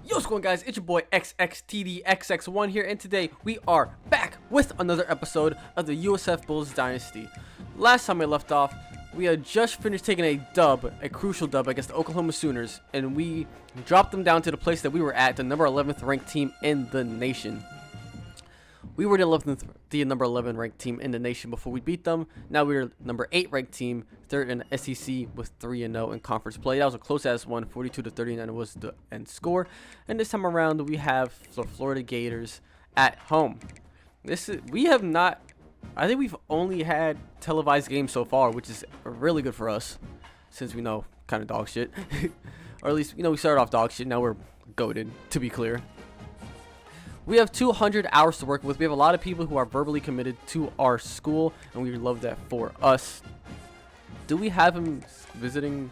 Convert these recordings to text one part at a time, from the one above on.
Yo, what's going on, guys? It's your boy XXTDXX1 here, and today we are back with another episode of the USF Bulls Dynasty. Last time I left off, we had just finished taking a crucial dub against the Oklahoma Sooners, and we dropped them down to the place that we were at, the number 11th ranked team in the nation. We were the number 11 ranked team in the nation before we beat them. Now we're number 8 ranked team, third in the SEC with 3-0 in conference play. That was a close-ass one, 42-39 was the end score. And this time around, we have the Florida Gators at home. I think we've only had televised games so far, which is really good for us, since we know kind of dog shit. Or at least, we started off dog shit, now we're goated, to be clear. We have 200 hours to work with. We have a lot of people who are verbally committed to our school, and we love that for us. Do we have him visiting?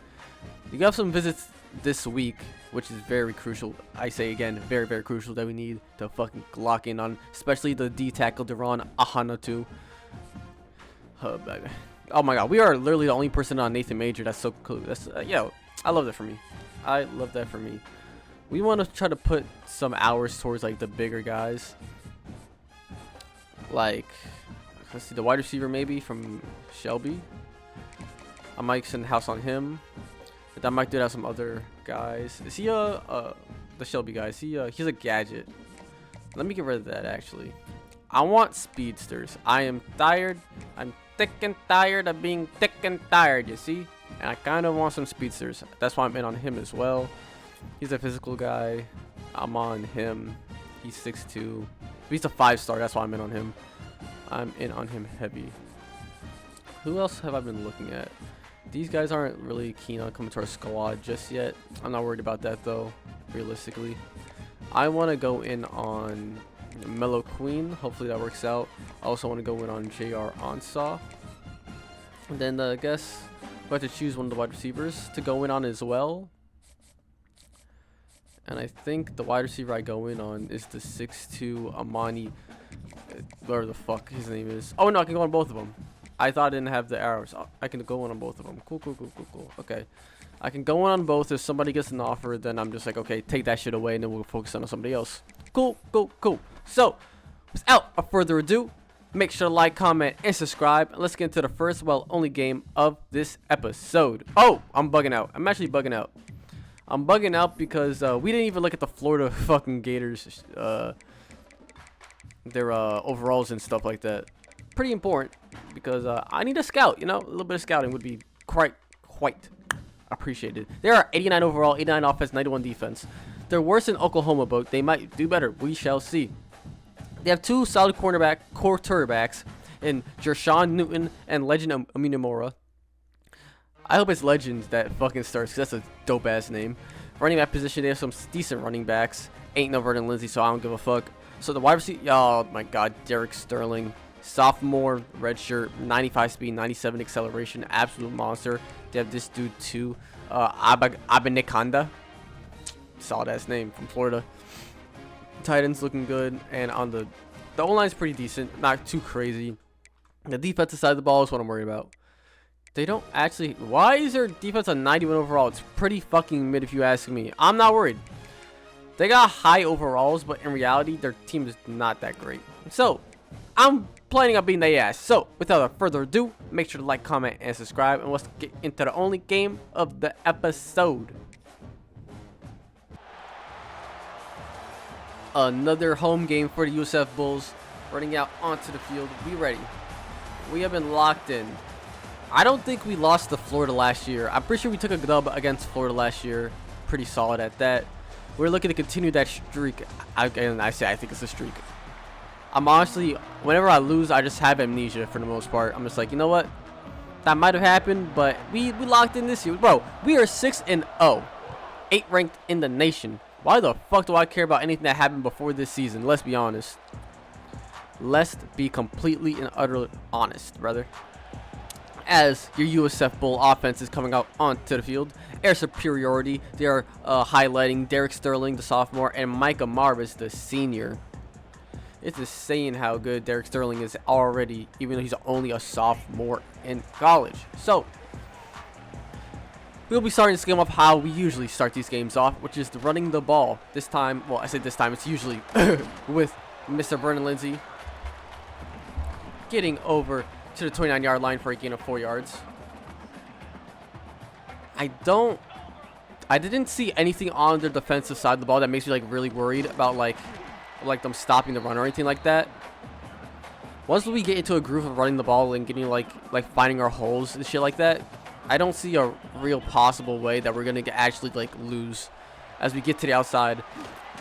We have some visits this week, which is very crucial. I say again, very, very crucial that we need to fucking lock in on, especially the D tackle, Deron Ahanatu. Oh my god, we are literally the only person on Nathan Major. That's so cool. That's I love that for me. I love that for me. We want to try to put some hours towards like the bigger guys. Like, let's see, the wide receiver maybe from Shelby. I might send house on him. But I might do that some other guys. Is he the Shelby guy? Is he he's a gadget. Let me get rid of that actually. I want speedsters. I am tired. I'm thick and tired of being thick and tired, you see? And I kind of want some speedsters. That's why I'm in on him as well. He's a physical guy. I'm on him. He's 6'2". He's a 5-star. That's why I'm in on him. I'm in on him heavy. Who else have I been looking at? These guys aren't really keen on coming to our squad just yet. I'm not worried about that though, realistically. I want to go in on Mellow Queen. Hopefully that works out. I also want to go in on JR Ansah. And then I guess we have to choose one of the wide receivers to go in on as well. And I think the wide receiver I go in on is the 6'2" Amani, whatever the fuck his name is. Oh no, I can go on both of them. I thought I didn't have the arrows. I can go on both of them. Cool. Okay. I can go on both. If somebody gets an offer, then I'm just like, okay, take that shit away, and then we'll focus on somebody else. Cool. So, without further ado, make sure to like, comment, and subscribe. And let's get into the first, only game of this episode. Oh, I'm bugging out. I'm actually bugging out. I'm bugging out because we didn't even look at the Florida fucking Gators, their overalls and stuff like that. Pretty important because I need a scout. A little bit of scouting would be quite appreciated. They are 89 overall, 89 offense, 91 defense. They're worse than Oklahoma, but they might do better. We shall see. They have two solid quarterbacks in Jershawn Newton and Legend Aminamora. I hope it's Legends that fucking starts, because that's a dope-ass name. Running back position, they have some decent running backs. Ain't no Vernon Lindsay, so I don't give a fuck. So the wide receiver, oh my god, Derek Sterling. Sophomore, red shirt, 95 speed, 97 acceleration, absolute monster. They have this dude too, Abanikanda. Solid-ass name from Florida. Titans looking good, and on the O-line's pretty decent, not too crazy. The defensive side of the ball is what I'm worried about. They don't actually... Why is their defense a 91 overall? It's pretty fucking mid if you ask me. I'm not worried. They got high overalls, but in reality, their team is not that great. So, I'm planning on beating their ass. So, without further ado, make sure to like, comment, and subscribe. And let's get into the only game of the episode. Another home game for the USF Bulls. Running out onto the field. Be ready. We have been locked in. I don't think we lost to Florida last year. I'm pretty sure we took a dub against Florida last year. Pretty solid at that. We're looking to continue that streak. I think it's a streak. I'm honestly, whenever I lose, I just have amnesia for the most part. I'm just like, you know what? That might have happened, but we locked in this year. Bro, we are 6-0. 8 ranked in the nation. Why the fuck do I care about anything that happened before this season? Let's be honest. Let's be completely and utterly honest, brother. As your USF Bull offense is coming out onto the field, air superiority. They are highlighting Derek Sterling, the sophomore, and Micah Marvis, the senior. It's insane how good Derek Sterling is already, even though he's only a sophomore in college. So, We'll be starting this game off how we usually start these games off, which is running the ball. This time, well, I say this time, it's usually with Mr. Vernon Lindsay getting over to the 29-yard line for a gain of 4 yards. I didn't see anything on the defensive side of the ball that makes me like really worried about like them stopping the run or anything like that. Once we get into a groove of running the ball and getting like finding our holes and shit like that, I don't see a real possible way that we're gonna actually like lose as we get to the outside,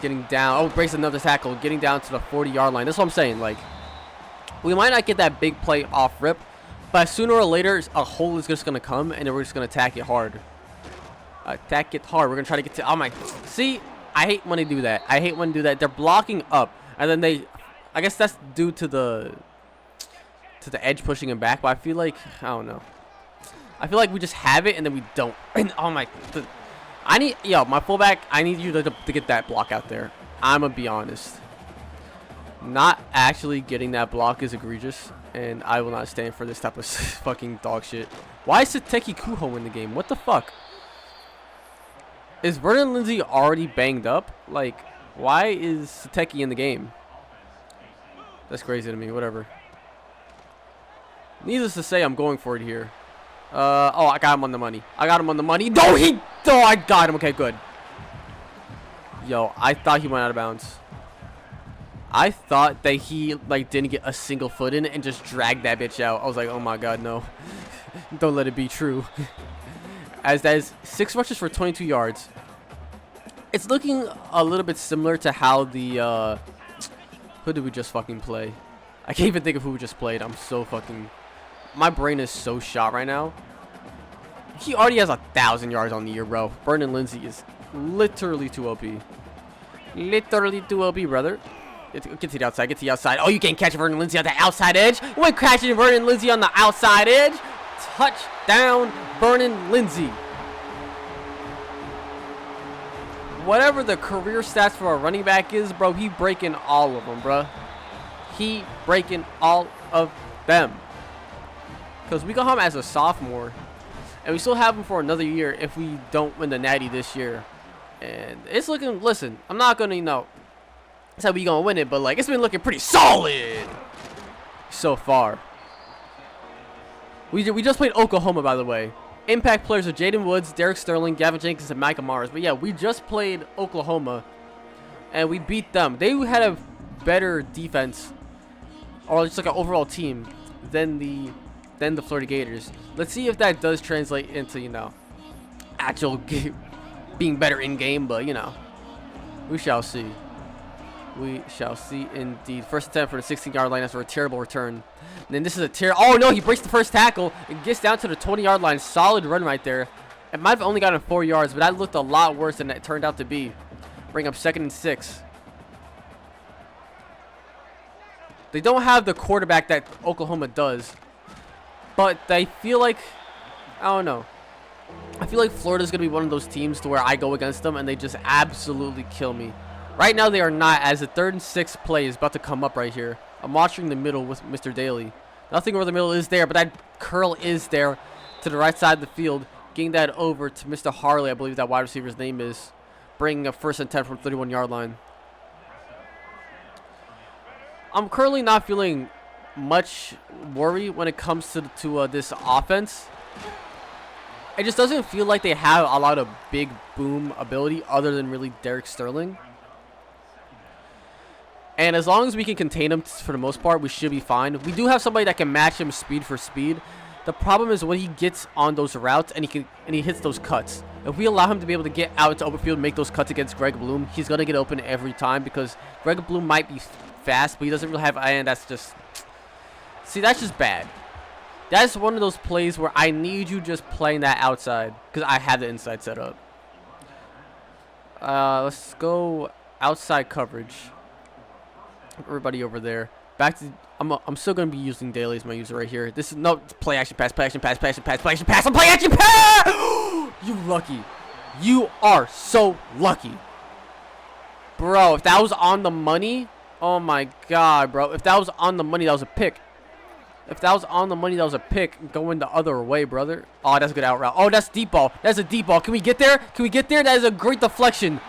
getting down. Oh, breaks another tackle, getting down to the 40-yard line. That's what I'm saying. Like, we might not get that big play off rip, but sooner or later a hole is just gonna come, and then we're just gonna attack it hard. Attack it hard. We're gonna try to get to. Oh my! See, I hate when they do that. I hate when they do that. They're blocking up, and then they. I guess that's due to the edge pushing him back. But I feel like I don't know. I feel like we just have it and then we don't. And oh my! My fullback. I need you to get that block out there. I'm gonna be honest. Not actually getting that block is egregious, and I will not stand for this type of fucking dog shit. Why is Sateki Kuho in the game? What the fuck? Is Vernon Lindsay already banged up? Like, why is Sateki in the game? That's crazy to me. Whatever. Needless to say, I'm going for it here. Oh, I got him on the money. I got him on the money. No, I got him. Okay, good. Yo, I thought he went out of bounds. I thought that he, like, didn't get a single foot in it and just dragged that bitch out. I was like, oh my god, no. Don't let it be true. As that is 6 rushes for 22 yards. It's looking a little bit similar to how the, who did we just fucking play? I can't even think of who we just played. I'm so fucking, my brain is so shot right now. He already has 1,000 yards on the year, bro. Vernon Lindsay is literally too OP. Literally too OP, brother. Get to the outside, get to the outside. Oh, you can't catch Vernon Lindsay on the outside edge. You ain't catching Vernon Lindsay on the outside edge. Touchdown, Vernon Lindsay. Whatever the career stats for a running back is, bro, he breaking all of them, bro. He breaking all of them. Because we got him as a sophomore, and we still have him for another year if we don't win the Natty this year. And it's looking, listen, I'm not going to, that's how we going to win it, but, like, it's been looking pretty solid so far. We just played Oklahoma, by the way. Impact players are Jaden Woods, Derek Sterling, Gavin Jenkins, and Micah Mars. But, yeah, we just played Oklahoma, and we beat them. They had a better defense, or just like an overall team, than the Florida Gators. Let's see if that does translate into, actual being better in-game, but, we shall see. We shall see indeed. First attempt for the 16-yard line after a terrible return. And then this is a oh no, he breaks the first tackle and gets down to the 20-yard line. Solid run right there. It might have only gotten 4 yards, but that looked a lot worse than it turned out to be. Bring up 2nd and 6. They don't have the quarterback that Oklahoma does, but they feel like, I don't know. I feel like Florida's going to be one of those teams to where I go against them and they just absolutely kill me. Right now they are not, as the 3rd and 6th play is about to come up right here. I'm watching the middle with Mr. Daly. Nothing over the middle is there, but that curl is there to the right side of the field. Getting that over to Mr. Harley, I believe that wide receiver's name is. Bringing a 1st and 10 from 31-yard line. I'm currently not feeling much worry when it comes to this offense. It just doesn't feel like they have a lot of big boom ability other than really Derek Sterling. And as long as we can contain him for the most part, we should be fine. We do have somebody that can match him speed for speed. The problem is when he gets on those routes and he hits those cuts. If we allow him to be able to get out to open field and make those cuts against Greg Bloom, he's going to get open every time because Greg Bloom might be fast, but he doesn't really have, and that's just, see, that's just bad. That's one of those plays where I need you just playing that outside because I have the inside set up. Let's go outside coverage. Everybody over there. Back to, I'm still going to be using Daly as my user right here. This is, no, play action pass, play action pass, play action pass, play action pass, I'm play action pass! You lucky. You are so lucky. Bro, if that was on the money, oh my god, bro. If that was on the money, that was a pick. If that was on the money, that was a pick going the other way, brother. Oh, that's a good out route. Oh, that's deep ball. That's a deep ball. Can we get there? Can we get there? That is a great deflection.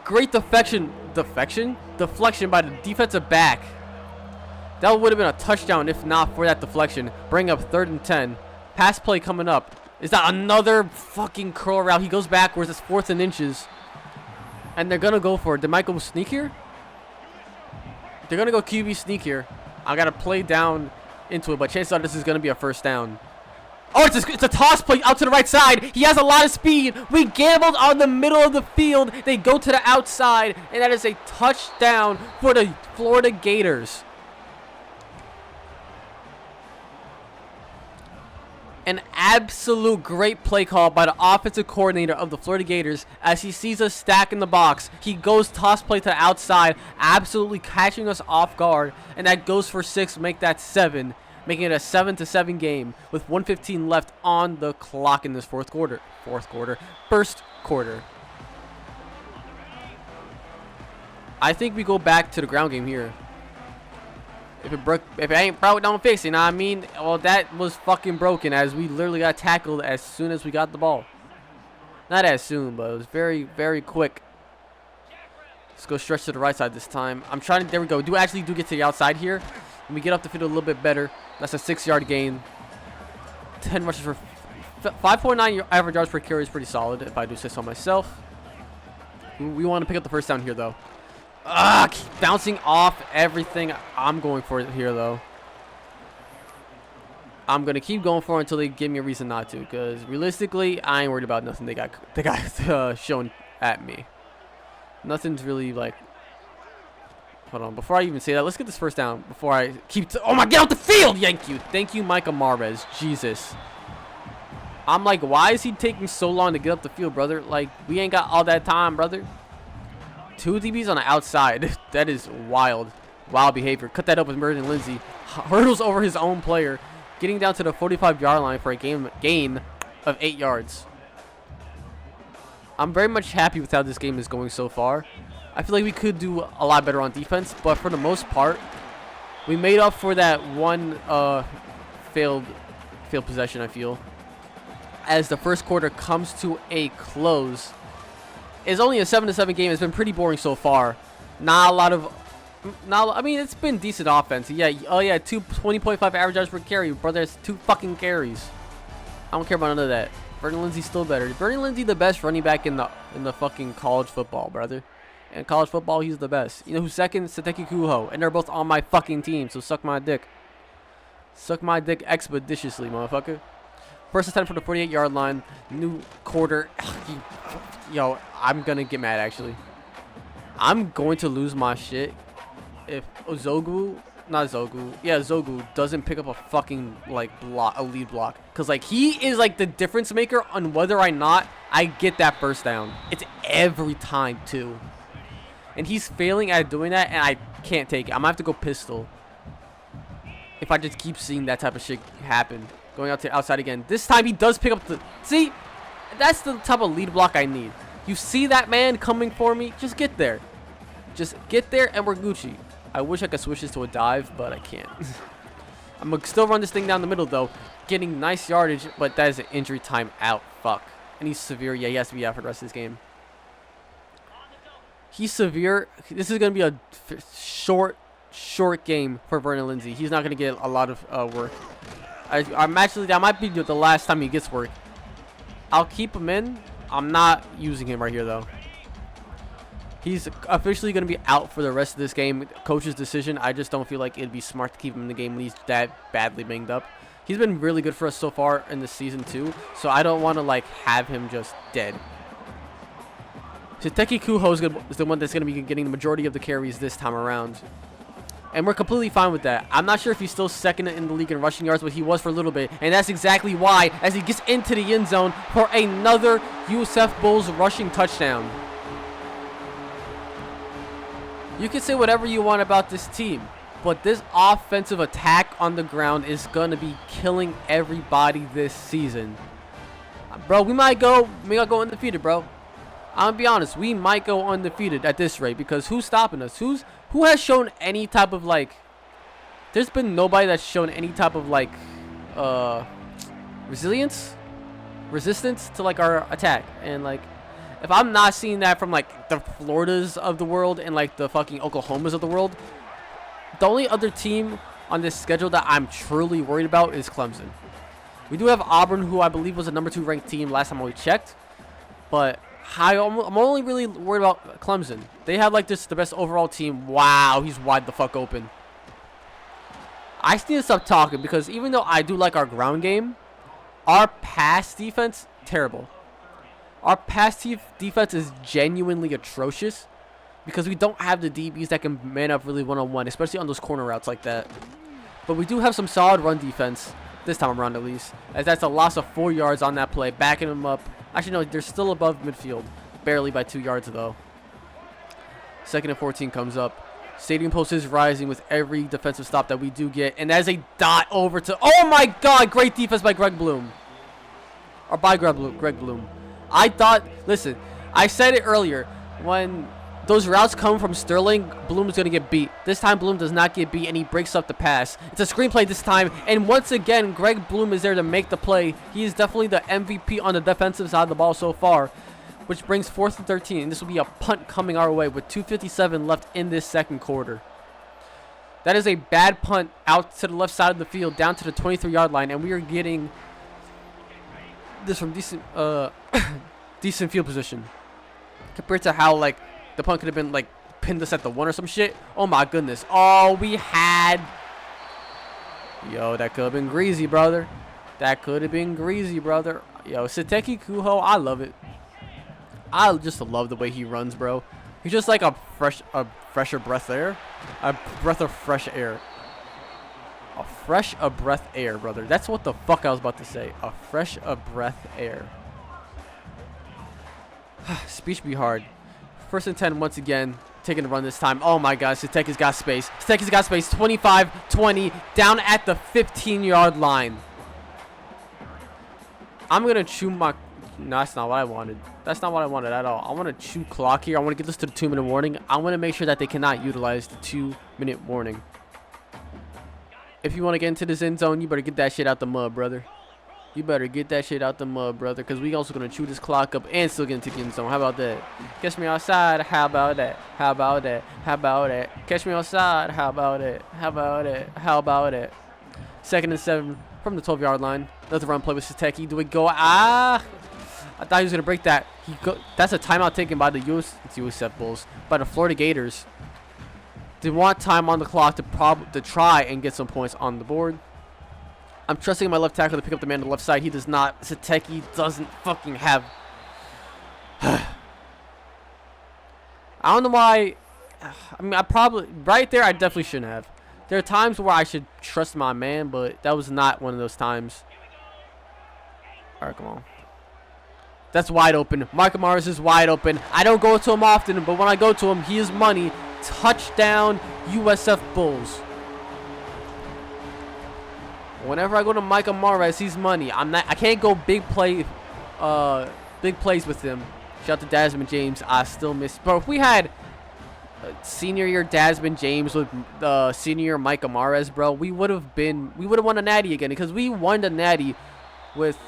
Great deflection. Deflection by the defensive back. That would have been a touchdown if not for that deflection. Bring up 3rd and 10. Pass play coming up. Is that another fucking curl route? He goes backwards. It's 4th and inches. And they're going to go for it. They might go sneak here. They're going to go QB sneak here. I got to play down into it, but chances are this is going to be a first down. Oh, it's a toss play out to the right side. He has a lot of speed. We gambled on the middle of the field. They go to the outside, and that is a touchdown for the Florida Gators. An absolute great play call by the offensive coordinator of the Florida Gators as he sees us stack in the box. He goes toss play to the outside, absolutely catching us off guard, and that goes for 6, make that 7, making it a 7-7 game with 1:15 left on the clock in this first quarter. I think we go back to the ground game here. If it ain't broke, don't fix it. You know what I mean? Well, that was fucking broken as we literally got tackled as soon as we got the ball. Not as soon, but it was very, very quick. Let's go stretch to the right side this time. I'm trying to, there we go. Do get to the outside here. And we get up the field a little bit better. That's a 6-yard gain. 10 rushes for 5.9 average yards per carry is pretty solid, if I do say so myself. We want to pick up the first down here, though. Keep bouncing off everything. I'm going for it here, though. I'm going to keep going for it until they give me a reason not to. Because realistically, I ain't worried about nothing they got shown at me. Nothing's really like... Hold on. Before I even say that, let's get this first down. Before I keep... Oh my... Get out the field! Thank you. Thank you, Micah Marvez. Jesus. I'm like, why is he taking so long to get up the field, brother? Like, we ain't got all that time, brother. 2 DBs on the outside. That is wild. Wild behavior. Cut that up with Merton Lindsay. Hurdles over his own player. Getting down to the 45-yard line for a gain of 8 yards. I'm very much happy with how this game is going so far. I feel like we could do a lot better on defense, but for the most part, we made up for that one failed possession, I feel. As the first quarter comes to a close. It's only a 7-7 game. It's been pretty boring so far. Not a lot of... I mean, it's been decent offense. Yeah, oh yeah, 20.5 average yards per carry. Brother, it's 2 fucking carries. I don't care about none of that. Vernon Lindsay's still better. Vernon Lindsay the best running back in the fucking college football, brother. In college football, he's the best. You know who's second? Sateki Kuho. And they're both on my fucking team, so suck my dick. Suck my dick expeditiously, motherfucker. First attempt for the 48-yard line. New quarter. Yo, I'm gonna get mad, actually. I'm going to lose my shit if Zogu doesn't pick up a fucking, like, a lead block. Because, like, he is, like, the difference maker on whether or not I get that first down. It's every time, too. And he's failing at doing that, and I can't take it. I'm gonna have to go pistol if I just keep seeing that type of shit happen. Going out to the outside again. This time he does pick up the... See? That's the type of lead block I need. You see that man coming for me? Just get there. Just get there and we're Gucci. I wish I could switch this to a dive, but I can't. I'm going to still run this thing down the middle, though. Getting nice yardage, but that is an injury time out. Fuck. And he's severe. Yeah, he has to be out for the rest of this game. He's severe. This is going to be a short game for Vernon Lindsay. He's not going to get a lot of work. I'm actually, that might be the last time he gets work. I'll keep him in. I'm not using him right here, though. He's officially going to be out for the rest of this game. Coach's decision. I just don't feel like it'd be smart to keep him in the game when he's that badly banged up. He's been really good for us so far in this season, too. So I don't want to, like, have him just dead. Sateki Kuho is the one that's going to be getting the majority of the carries this time around. And we're completely fine with that. I'm not sure if he's still second in the league in rushing yards, but he was for a little bit. And that's exactly why, as he gets into the end zone for another USF Bulls rushing touchdown. You can say whatever you want about this team, but this offensive attack on the ground is going to be killing everybody this season. Bro, we might go undefeated, bro. I'm going to be honest. We might go undefeated at this rate because who's stopping us? Who has shown any type of, like, there's been nobody that's shown any type of like resistance to like our attack. And like, if I'm not seeing that from like the Floridas of the world and like the fucking Oklahomas of the world, the only other team on this schedule that I'm truly worried about is Clemson. We do have Auburn, who I believe was a number 2 ranked team last time we checked, but I'm only really worried about Clemson. They have like the best overall team. Wow, he's wide the fuck open. I just need to stop talking, because even though I do like our ground game, our pass defense, terrible. Our pass defense is genuinely atrocious, because we don't have the DBs that can man up really one-on-one, especially on those corner routes like that. But we do have some solid run defense, this time around at least, as that's a loss of 4 yards on that play, backing them up. Actually, no, they're still above midfield, barely by 2 yards though. 2nd and 14 comes up. Stadium post is rising with every defensive stop that we do get, and as a dot over to, oh my god, great defense by Greg Bloom. Or by Greg Bloom. I thought, listen, I said it earlier, when those routes come from Sterling, Bloom is going to get beat. This time, Bloom does not get beat, and he breaks up the pass. It's a screenplay this time, and once again, Greg Bloom is there to make the play. He is definitely the MVP on the defensive side of the ball so far, which brings 4th and 13. And this will be a punt coming our way with 2:57 left in this second quarter. That is a bad punt out to the left side of the field, down to the 23-yard line, and we are getting this from decent, decent field position compared to how like the punt could have been like pinned us at the 1 or some shit. Oh my goodness! Oh, we had. Yo, that could have been greasy, brother. That could have been greasy, brother. Yo, Sateki Kuho, I love it. I just love the way he runs, bro. He's just like a fresher breath air. A breath of fresh air. A breath air, brother. That's what the fuck I was about to say. A fresh breath air. Speech be hard. 1st and 10 once again. Taking the run this time. Oh my god, Sateki's got space. Sateki's got space. 25-20. Down at the 15-yard line. I'm going to chew my... No, that's not what I wanted. That's not what I wanted at all. I want to chew clock here. I want to get this to the 2-minute warning. I want to make sure that they cannot utilize the 2-minute warning. If you want to get into this end zone, you better get that shit out the mud, brother. You better get that shit out the mud, brother, because we also going to chew this clock up and still get into the end zone. How about that? Catch me outside. How about that? How about that? How about that? Catch me outside. How about it? How about it? How about it? 2nd and 7 from the 12-yard line. Another run play with Sateki. Do we go? I thought he was going to break that. That's a timeout taken by the USF Bulls, by the Florida Gators. They want time on the clock to try and get some points on the board. I'm trusting my left tackle to pick up the man on the left side. He does not. Sateki doesn't fucking have... I don't know why. I mean, I probably... Right there, I definitely shouldn't have. There are times where I should trust my man, but that was not one of those times. All right, come on. That's wide open. Michael Morris is wide open. I don't go to him often, but when I go to him, he is money. Touchdown, USF Bulls. Whenever I go to Michael Morris, he's money. I can't go big plays with him. Shout out to Desmond James. I still miss. Bro, if we had senior year Desmond James with senior year Michael Morris, bro, we would have won a natty again, because we won the natty with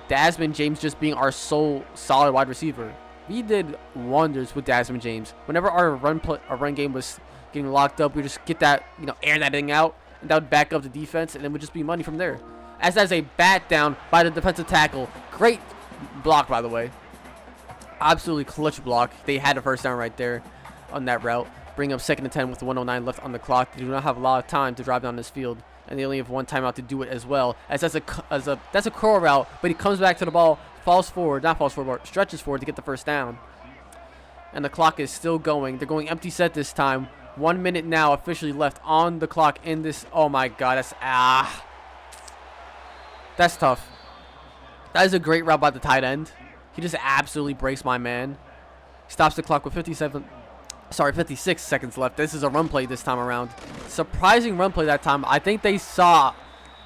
Desmond James just being our sole solid wide receiver. We did wonders with Desmond James. Whenever our run game was getting locked up, we just get that, air that thing out, and that would back up the defense, and it would just be money from there. As that's a bat down by the defensive tackle. Great block, by the way. Absolutely clutch block. They had a first down right there on that route. Bring up 2nd and 10 with 1:09 left on the clock. They do not have a lot of time to drive down this field, and they only have one timeout to do it as well. As that's a curl route, but he comes back to the ball, stretches forward to get the first down. And the clock is still going. They're going empty set this time. 1 minute now officially left on the clock in this. Oh my god, that's tough. That is a great route by the tight end. He just absolutely breaks my man. Stops the clock with 56 seconds left. This is a run play this time around. Surprising run play that time. I think they saw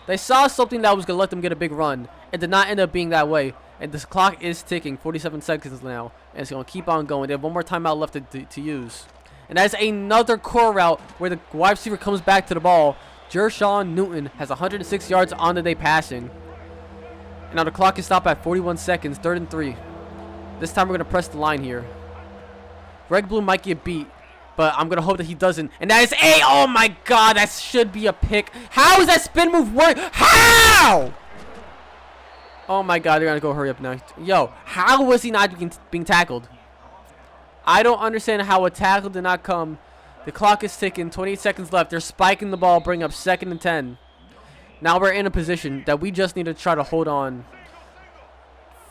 something that was going to let them get a big run. It did not end up being that way. And this clock is ticking. 47 seconds now. And it's going to keep on going. They have one more timeout left to use. And that's another core route where the wide receiver comes back to the ball. Jershawn Newton has 106 yards on the day passing. And now the clock is stopped at 41 seconds, 3rd and 3. This time we're going to press the line here. Greg Bloom might get beat, but I'm going to hope that he doesn't. And that is a, oh my God, that should be a pick. How is that spin move work? How? Oh my God, they're going to go hurry up now. Yo, how was he not being tackled? I don't understand how a tackle did not come. The clock is ticking, 28 seconds left. They're spiking the ball, bring up 2nd and 10. Now we're in a position that we just need to try to hold on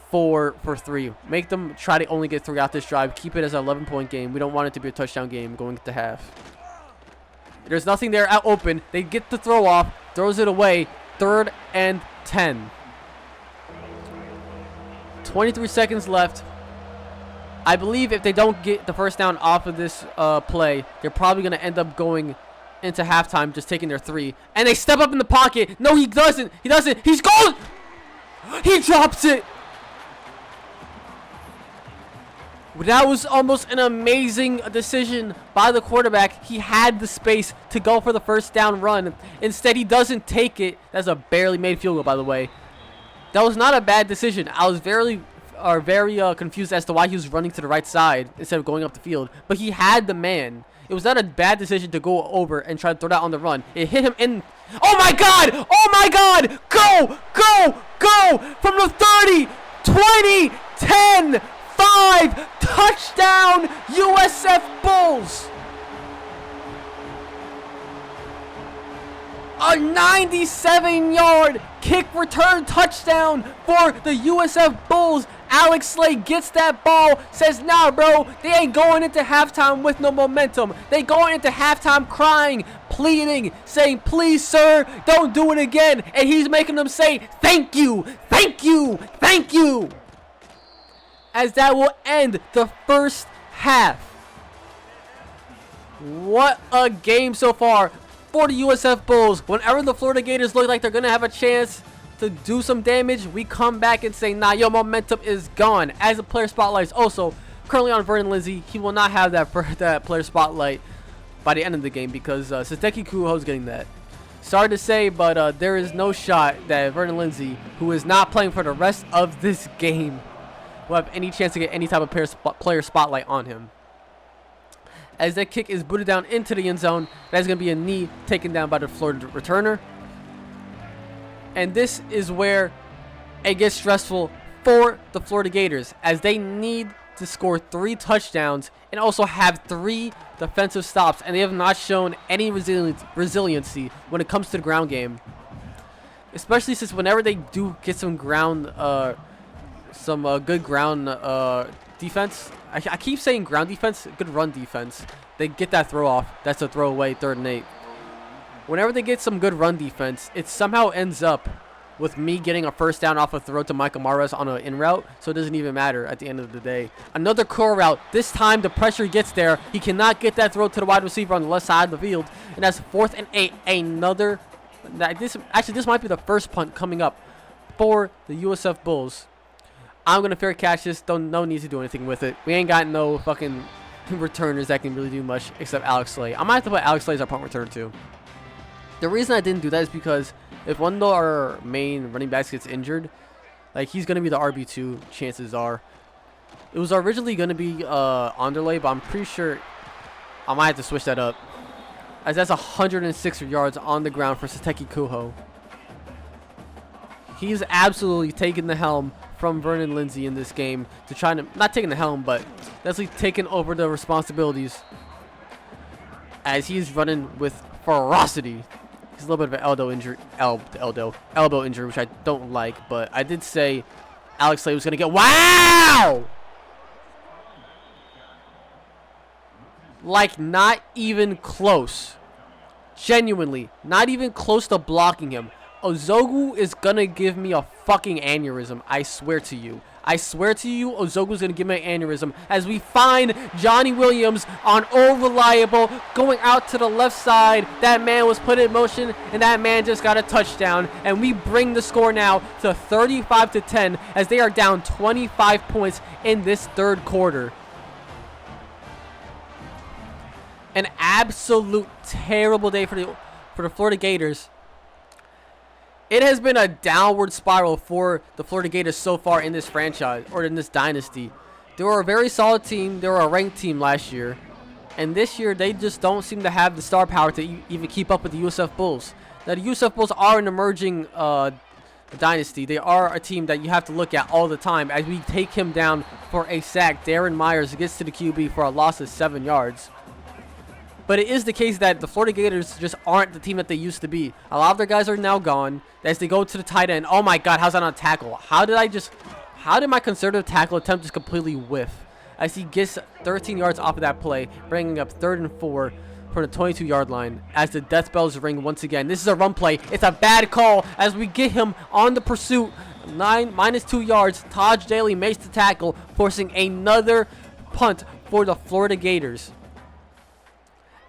for 3. Make them try to only get 3 out this drive. Keep it as an 11-point game. We don't want it to be a touchdown game going into half. There's nothing there out open. They get the throw off, throws it away. 3rd and 10. 23 seconds left. I believe if they don't get the first down off of this play, they're probably going to end up going into halftime just taking their 3. And they step up in the pocket. No, he doesn't. He doesn't. He's gone. He drops it. That was almost an amazing decision by the quarterback. He had the space to go for the first down run. Instead, he doesn't take it. That's a barely made field goal, by the way. That was not a bad decision. I was very confused as to why he was running to the right side instead of going up the field. But he had the man. It was not a bad decision to go over and try to throw that on the run. It hit him in. Oh my God! Oh my God! Go! Go! Go! From the 30, 20, 10, 5, touchdown, USF Bulls! A 97-yard kick return touchdown for the USF Bulls. Alex Slay gets that ball, says, nah, bro, they ain't going into halftime with no momentum. They going into halftime crying, pleading, saying, please, sir, don't do it again. And he's making them say, thank you, thank you, thank you. As that will end the first half. What a game so far for the USF Bulls. Whenever the Florida Gators look like they're going to have a chance to do some damage, we come back and say, nah, your momentum is gone. As the player spotlight is also currently on Vernon Lindsay, he will not have that player spotlight by the end of the game because Siteki Kuho is getting that. Sorry to say, but there is no shot that Vernon Lindsay, who is not playing for the rest of this game, will have any chance to get any type of player spotlight on him. As that kick is booted down into the end zone, that's going to be a knee taken down by the Florida returner. And this is where it gets stressful for the Florida Gators, as they need to score 3 touchdowns and also have 3 defensive stops, and they have not shown any resiliency when it comes to the ground game. Especially since whenever they do get some ground, good ground defense. I keep saying ground defense, good run defense. They get that throw off. That's a throwaway, 3rd and 8. Whenever they get some good run defense, it somehow ends up with me getting a first down off a throw to Michael Mares on an in route, so it doesn't even matter at the end of the day. Another curl route. This time the pressure gets there. He cannot get that throw to the wide receiver on the left side of the field, and that's 4th and 8. This might be the first punt coming up for the USF Bulls. I'm gonna fair catch this. No need to do anything with it. We ain't got no fucking returners that can really do much except Alex Slay. I might have to put Alex Slay as our punt returner too. The reason I didn't do that is because if one of our main running backs gets injured, like, he's going to be the RB2, chances are. It was originally going to be Underlay, but I'm pretty sure I might have to switch that up, as that's 106 yards on the ground for Siteki Kuho. He's absolutely taking the helm from Vernon Lindsay in this game to try to, not taking the helm, but definitely taking over the responsibilities as he's running with ferocity. He's a little bit of an elbow injury, which I don't like, but I did say Alex Slay was going to get, wow! Like, not even close. Genuinely, not even close to blocking him. Ozogu is going to give me a fucking aneurysm. I swear to you. I swear to you, Ozogu's going to give me an aneurysm as we find Johnny Williams on Old Reliable going out to the left side. That man was put in motion, and that man just got a touchdown. And we bring the score now to 35-10 as they are down 25 points in this 3rd quarter. An absolute terrible day for the for the Florida Gators. It has been a downward spiral for the Florida Gators so far in this franchise, or in this dynasty. They were a very solid team. They were a ranked team last year. And this year, they just don't seem to have the star power to even keep up with the USF Bulls. Now, the USF Bulls are an emerging dynasty. They are a team that you have to look at all the time. As we take him down for a sack, Darren Myers gets to the QB for a loss of 7 yards. But it is the case that the Florida Gators just aren't the team that they used to be. A lot of their guys are now gone. As they go to the tight end, oh my God, how's that not a tackle? How did my conservative tackle attempt just completely whiff? As he gets 13 yards off of that play, bringing up 3rd and 4 from the 22-yard line. As the death bells ring once again. This is a run play. It's a bad call as we get him on the pursuit. -2 yards. Taj Daly makes the tackle, forcing another punt for the Florida Gators.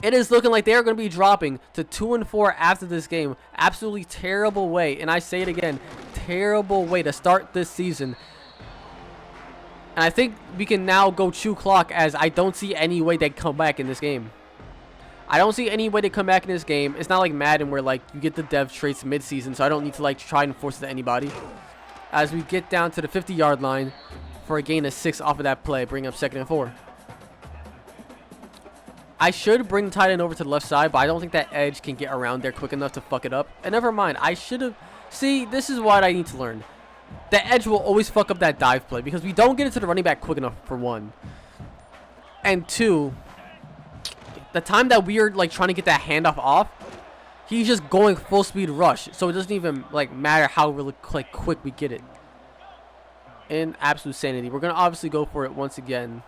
It is looking like they are going to be dropping to 2-4 after this game. Absolutely terrible way, and I say it again, terrible way to start this season. And I think we can now go chew clock, as I don't see any way they come back in this game. I don't see any way to come back in this game. It's not like Madden where like you get the dev traits mid-season, so I don't need to like try and force it to anybody. As we get down to the 50-yard line for a gain of 6 off of that play, bring up 2nd and 4. I should bring the tight end over to the left side, but I don't think that edge can get around there quick enough to fuck it up. And never mind, I should have... See, this is what I need to learn. The edge will always fuck up that dive play because we don't get it to the running back quick enough, for one. And two, the time that we are like trying to get that handoff off, he's just going full speed rush. So it doesn't even like matter how really like quick we get it. In absolute sanity. We're going to obviously go for it once again.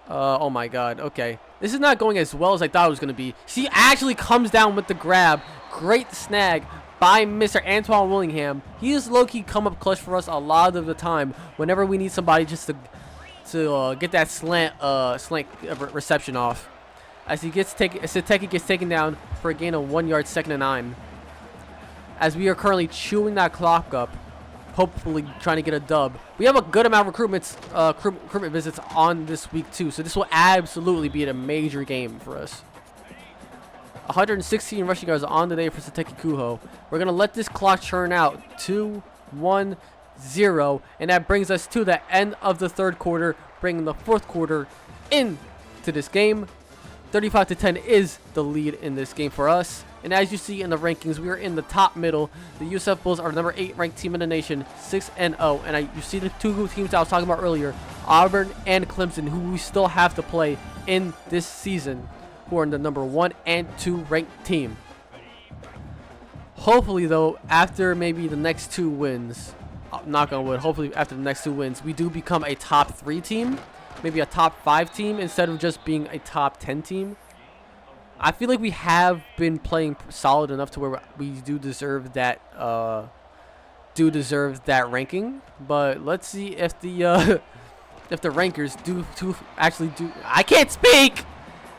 Oh my God. Okay. This is not going as well as I thought it was going to be. She actually comes down with the grab. Great snag by Mr. Antoine Willingham. He is low-key come up clutch for us a lot of the time whenever we need somebody just to get that slant reception off. As he gets taken, Sateki gets taken down for a gain of 1 yard, 2nd and 9. As we are currently chewing that clock up, hopefully trying to get a dub. We have a good amount of recruitment visits on this week too, so this will absolutely be a major game for us. 116 rushing yards on the day for Sateki Kuho. We're going to let this clock churn out. 2-1-0, and that brings us to the end of the 3rd quarter, bringing the 4th quarter into this game. 35-10 is the lead in this game for us. And as you see in the rankings, we are in the top middle. The USF Bulls are the number 8 ranked team in the nation, 6-0. And you see the 2 teams I was talking about earlier, Auburn and Clemson, who we still have to play in this season, who are in the number 1 and 2 ranked team. Hopefully, though, after maybe the next 2 wins, knock on wood, hopefully after the next 2 wins, we do become a top 3 team, maybe a top 5 team instead of just being a top 10 team. I feel like we have been playing solid enough to where we do deserve that ranking. But let's see if the rankers I can't speak,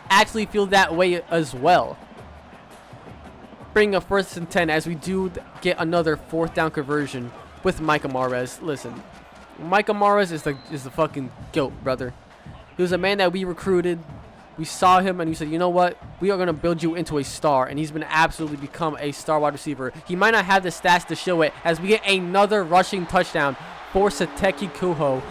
actually feel that way as well. Bring up 1st and 10 as we do get another 4th down conversion with Micah Mahrez. Listen, Micah Mahrez is the fucking GOAT, brother. He was a man that we recruited. We saw him and we said, you know what? We are going to build you into a star. And he's been absolutely become a star wide receiver. He might not have the stats to show it as we get another rushing touchdown for Sateki Kuho,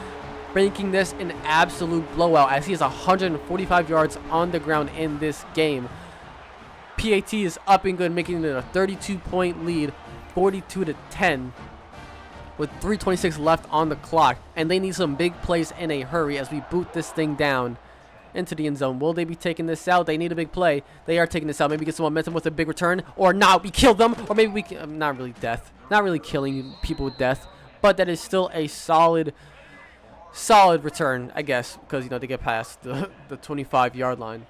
making this an absolute blowout as he has 145 yards on the ground in this game. PAT is up and good, making it a 32-point lead, 42-10. With 3:26 left on the clock. And they need some big plays in a hurry as we boot this thing down into the end zone. Will they be taking this out? They need a big play. They are taking this out. Maybe get some momentum with a big return, or not. We kill them, or maybe we can, not really death, not really killing people with death, but that is still a solid return, I guess, because they get past the 25-yard line.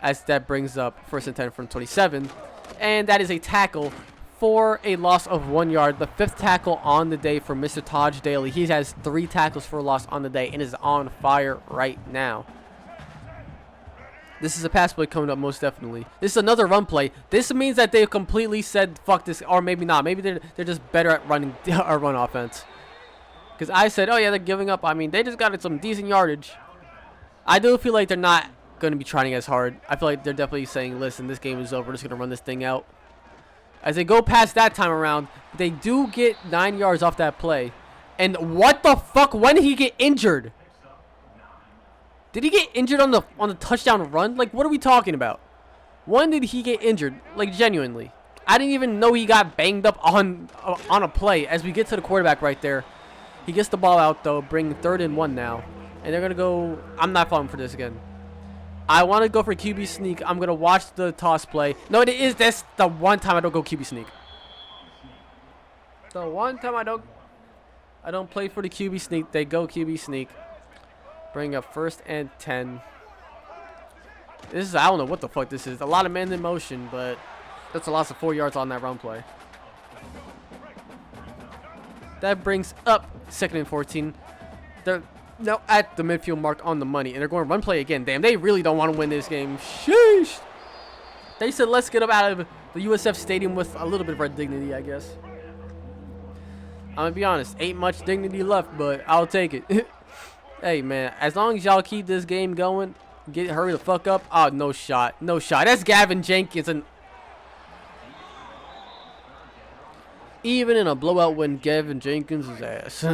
As that brings up 1st and 10 from 27, and that is a tackle for a loss of 1 yard. The 5th tackle on the day for Mr. Taj Daly. He has 3 tackles for a loss on the day and is on fire right now. This is a pass play coming up, most definitely. This is another run play. This means that they've completely said, fuck this, or maybe not. Maybe they're just better at running our run offense. Because I said, oh yeah, they're giving up. I mean, they just got some decent yardage. I do feel like they're not going to be trying as hard. I feel like they're definitely saying, listen, this game is over. We're just going to run this thing out. As they go past that time around, they do get 9 yards off that play. And what the fuck? When did he get injured? Did he get injured on the touchdown run? Like, what are we talking about? When did he get injured? Like, genuinely. I didn't even know he got banged up on a play. As we get to the quarterback right there. He gets the ball out, though. Bring 3rd and 1 now. And they're going to go. I'm not falling for this again. I want to go for QB sneak. I'm going to watch the toss play. No, it is. That's the one time I don't go QB sneak. The one time I don't play for the QB sneak. They go QB sneak. Bring up 1st and 10. This is, I don't know what the fuck this is. A lot of men in motion, but that's a loss of 4 yards on that run play. That brings up 2nd and 14. They're now at the midfield mark on the money, and they're going to run play again. Damn, they really don't want to win this game. Sheesh. They said, let's get up out of the USF stadium with a little bit of our dignity, I guess. I'm going to be honest. Ain't much dignity left, but I'll take it. Hey, man, as long as y'all keep this game going, hurry the fuck up. Oh, no shot. No shot. That's Gavin Jenkins. And even in a blowout win, Gavin Jenkins' ass.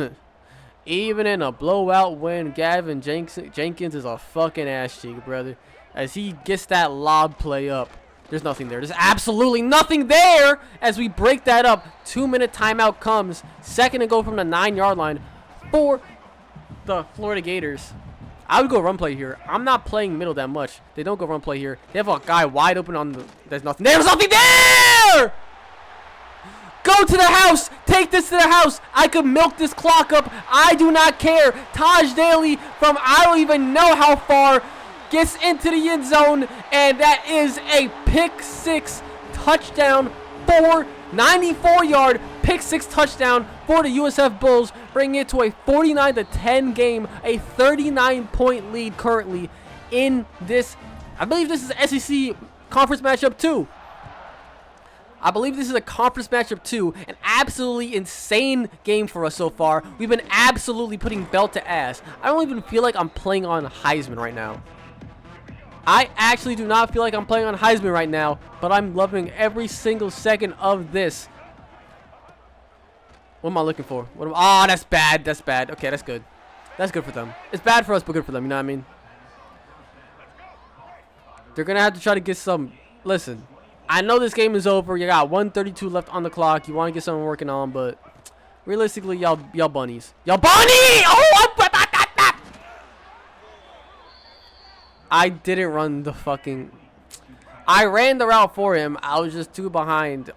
Even in a blowout win, Gavin Jenkins is a fucking ass cheek, brother. As he gets that lob play up. There's nothing there. There's absolutely nothing there as we break that up. 2-minute timeout comes. 2nd and go from the 9-yard line for the Florida Gators. I would go run play here. I'm not playing middle that much. They don't go run play here. They have a guy wide open on the... There's nothing there. There's nothing there! Go to the house. Take this to the house. I could milk this clock up. I do not care. Taj Daly from I don't even know how far gets into the end zone. And that is a pick 6 touchdown for 94-yard pick 6 touchdown for the USF Bulls, bringing it to a 49-10 game, a 39-point lead currently in this. I believe this is an SEC conference matchup too. I believe this is a conference matchup too. An absolutely insane game for us so far. We've been absolutely putting belt to ass. I don't even feel like I'm playing on Heisman right now. I actually do not feel like I'm playing on Heisman right now, but I'm loving every single second of this. What am I looking for? Oh, that's bad. That's bad. Okay, that's good. That's good for them. It's bad for us, but good for them. You know what I mean? They're going to have to try to get some... Listen, I know this game is over. You got 1:32 left on the clock. You want to get something working on, but realistically, y'all bunnies. Y'all bunny! Oh, I didn't run the fucking... I ran the route for him. I was just too behind.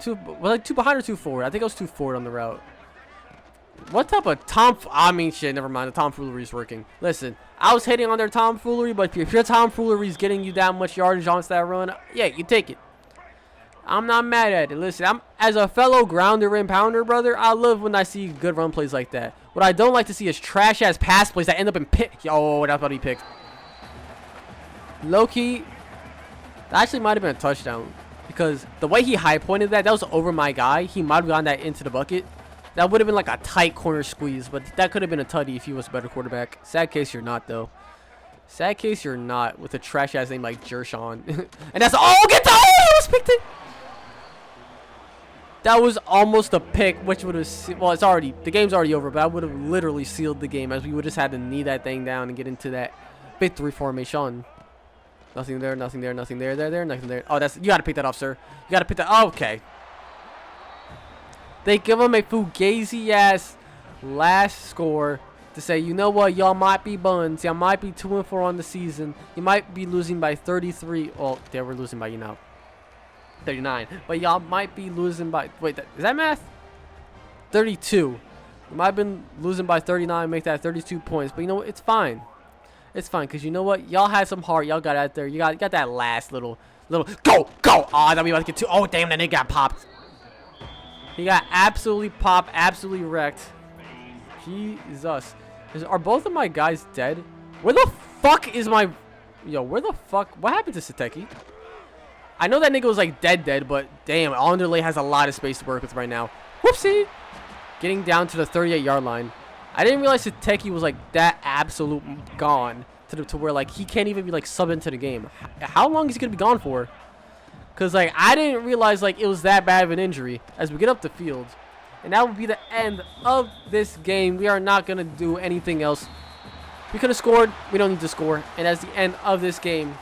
Two behind or 2 forward? I think I was 2 forward on the route. What type of I mean, shit, never mind. The tomfoolery is working. Listen, I was hating on their tomfoolery, but if your tomfoolery is getting you that much yardage on that run, yeah, you take it. I'm not mad at it. Listen, as a fellow grounder and pounder, brother, I love when I see good run plays like that. What I don't like to see is trash-ass pass plays that end up in pick. Yo, that's about to be picked. Low-key, that actually might have been a touchdown. Because the way he high-pointed that was over my guy. He might have gotten that into the bucket. That would have been like a tight corner squeeze. But that could have been a tutty if he was a better quarterback. Sad case you're not, though. Sad case you're not with a trash-ass name like Jershon. And that's... Oh, get the... Oh, I almost picked it! That was almost a pick, which would have... Well, it's already... The game's already over, but I would have literally sealed the game as we would just had to knee that thing down and get into that victory formation. Nothing there, nothing there, nothing there, nothing there. Oh, that's... You got to pick that off, sir. You got to pick that... Oh, okay. They give him a fugazi-ass last score to say, you know what, y'all might be buns. Y'all might be 2-4 on the season. You might be losing by 33. Well, they were losing by, 39. But y'all might be losing by... Wait, is that math? 32. You might have been losing by 39, make that 32 points. But you know what? It's fine. It's fine, because you know what? Y'all had some heart. Y'all got out there. You got that last little... Go! Oh, I thought we were about to get 2. Oh, damn, that nigga got popped. He got absolutely popped, absolutely wrecked. Jesus. Are both of my guys dead? Where the fuck is my... Yo, where the fuck... What happened to Sateki? I know that nigga was like dead, but damn, Underlay has a lot of space to work with right now. Whoopsie! Getting down to the 38-yard line. I didn't realize Sateki was like that absolute gone to where like he can't even be like subbed into the game. How long is he gonna be gone for? Cause like I didn't realize like it was that bad of an injury. As we get up the field, and that would be the end of this game. We are not gonna do anything else. We could have scored. We don't need to score. And that's the end of this game.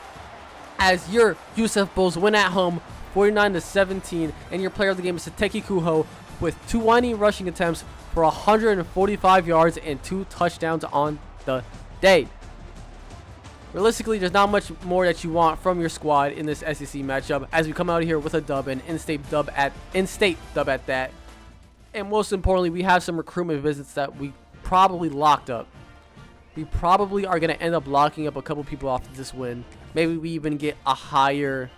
As your USF Bulls win at home, 49-17, and your player of the game is Sateki Kuho with 20 rushing attempts for 145 yards and 2 touchdowns on the day. Realistically, there's not much more that you want from your squad in this SEC matchup as we come out here with a dub, and in-state dub at that. And most importantly, we have some recruitment visits that we probably locked up. We probably are going to end up locking up a couple people off this win. Maybe we even get a higher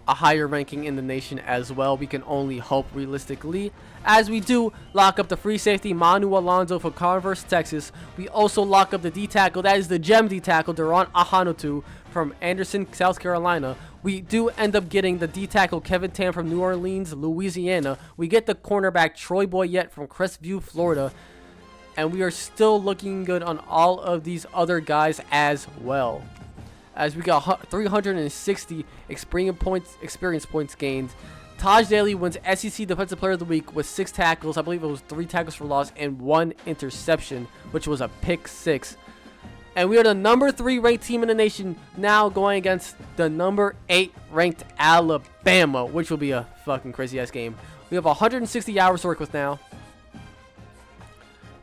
ranking in the nation as well. We can only hope realistically. As we do lock up the free safety Manu Alonso for Converse, Texas. We also lock up the D tackle. That is the gem D tackle, Duran Ahanotu from Anderson, South Carolina. We do end up getting the D tackle Kevin Tam from New Orleans, Louisiana. We get the cornerback Troy Boyette from Crestview, Florida. And we are still looking good on all of these other guys as well. As we got 360 experience points gained. Taj Daly wins SEC Defensive Player of the Week with 6 tackles. I believe it was 3 tackles for loss and 1 interception, which was a pick 6. And we are the number 3 ranked team in the nation now going against the number 8 ranked Alabama, which will be a fucking crazy ass game. We have 160 hours to work with now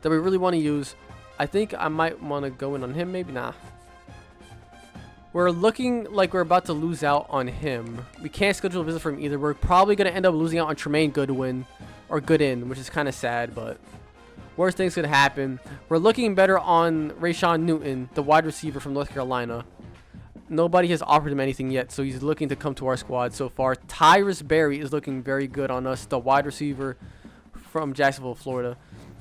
that we really want to use. I think I might want to go in on him, maybe nah. We're looking like we're about to lose out on him. We can't schedule a visit for him either. We're probably going to end up losing out on Tremaine Goodwin or Goodin, which is kind of sad, but worst things could happen. We're looking better on Rayshawn Newton, the wide receiver from North Carolina. Nobody has offered him anything yet, so he's looking to come to our squad so far. Tyrus Berry is looking very good on us, the wide receiver from Jacksonville, Florida.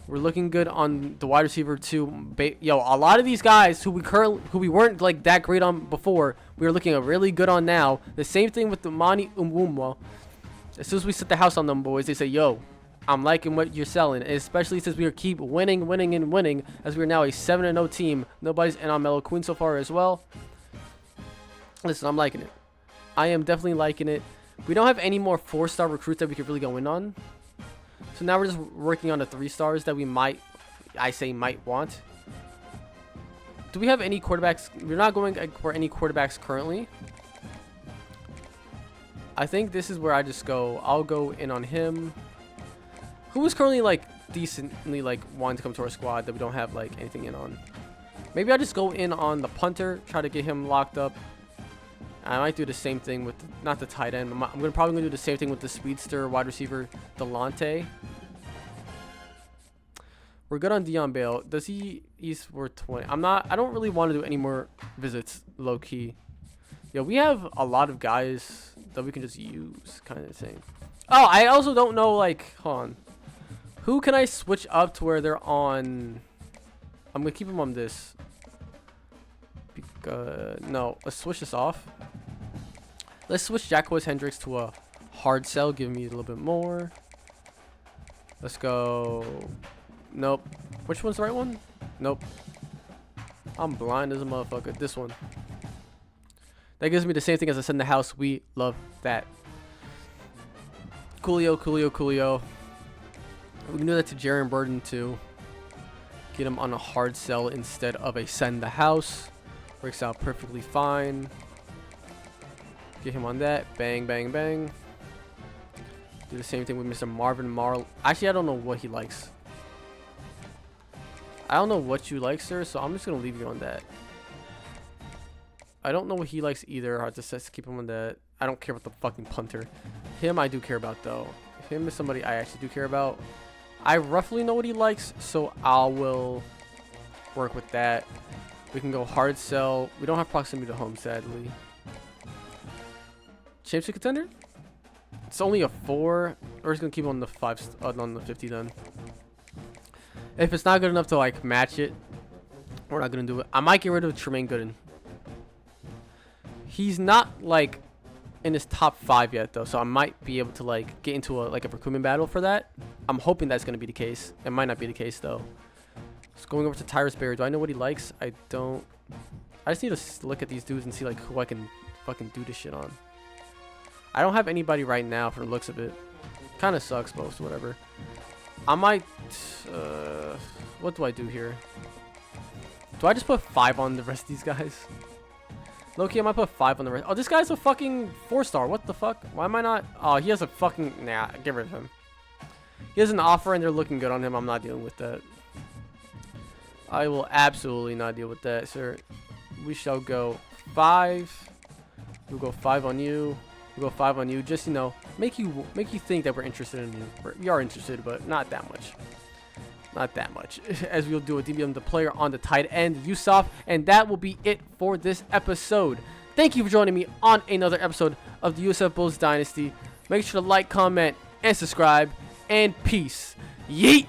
We're looking good on the wide receiver too. Yo, a lot of these guys who we weren't like that great on before, we are looking really good on now. The same thing with the Mani Umwumwa. As soon as we set the house on them boys, they say, yo, I'm liking what you're selling. And especially since we keep winning, as we are now a 7-0 team. Nobody's in on Melo Queen so far as well. Listen, I'm liking it. I am definitely liking it. We don't have any more 4-star recruits that we could really go in on. So now we're just working on the 3 stars that we might want. Do we have any quarterbacks? We're not going for any quarterbacks currently. I think this is where I just go. I'll go in on him. Who is currently like decently like wanting to come to our squad that we don't have like anything in on? Maybe I'll just go in on the punter, try to get him locked up. I might do the same thing with not the tight end. I'm probably gonna do the same thing with the speedster wide receiver Delonte. We're good on Dion Bale. Does he's worth 20? I don't really want to do any more visits low key. Yeah, we have a lot of guys that we can just use kind of thing. Oh, I also don't know like hold on. Who can I switch up to where they're on? I'm gonna keep them on this. No, let's switch this off. Let's switch Jacquez Hendricks to a hard sell. Give me a little bit more. Let's go. Nope. Which one's the right one? Nope. I'm blind as a motherfucker. This one. That gives me the same thing as I said in the house. We love that. Coolio. We can do that to Jaron Burden too. Get him on a hard sell instead of a send the house. Works out perfectly fine. Get him on that. Bang, bang, bang. Do the same thing with Mr. Marvin Marl. Actually, I don't know what he likes. I don't know what you like, sir, so I'm just going to leave you on that. I don't know what he likes either. I just keep him on that. I don't care about the fucking punter. Him, I do care about, though. Him is somebody I actually do care about. I roughly know what he likes, so I will work with that. We can go hard sell. We don't have proximity to home, sadly. Championship contender? It's only a 4. We're just gonna keep on the 5, on the 50 then. If it's not good enough to like match it, we're not gonna do it. I might get rid of Tremaine Goodin. He's not like in his top 5 yet though, so I might be able to like get into a recruitment battle for that. I'm hoping that's gonna be the case. It might not be the case though. Just going over to Tyrus Berry. Do I know what he likes? I don't. I just need to look at these dudes and see like who I can fucking do this shit on. I don't have anybody right now for the looks of it. Kind of sucks, most whatever. I might. What do I do here? Do I just put 5 on the rest of these guys? Loki, I might put 5 on the rest. Oh, this guy's a fucking 4-star. What the fuck? Why am I not? Oh, he has a fucking. Nah, get rid of him. He has an offer and they're looking good on him. I'm not dealing with that. I will absolutely not deal with that, sir. We shall go 5. We'll go 5 on you. We'll go 5 on you. Just, you know, make you think that we're interested in you. We are interested, but not that much. Not that much. As we'll do with DBM, the player on the tight end, USF. And that will be it for this episode. Thank you for joining me on another episode of the USF Bulls Dynasty. Make sure to like, comment, and subscribe. And peace. Yeet!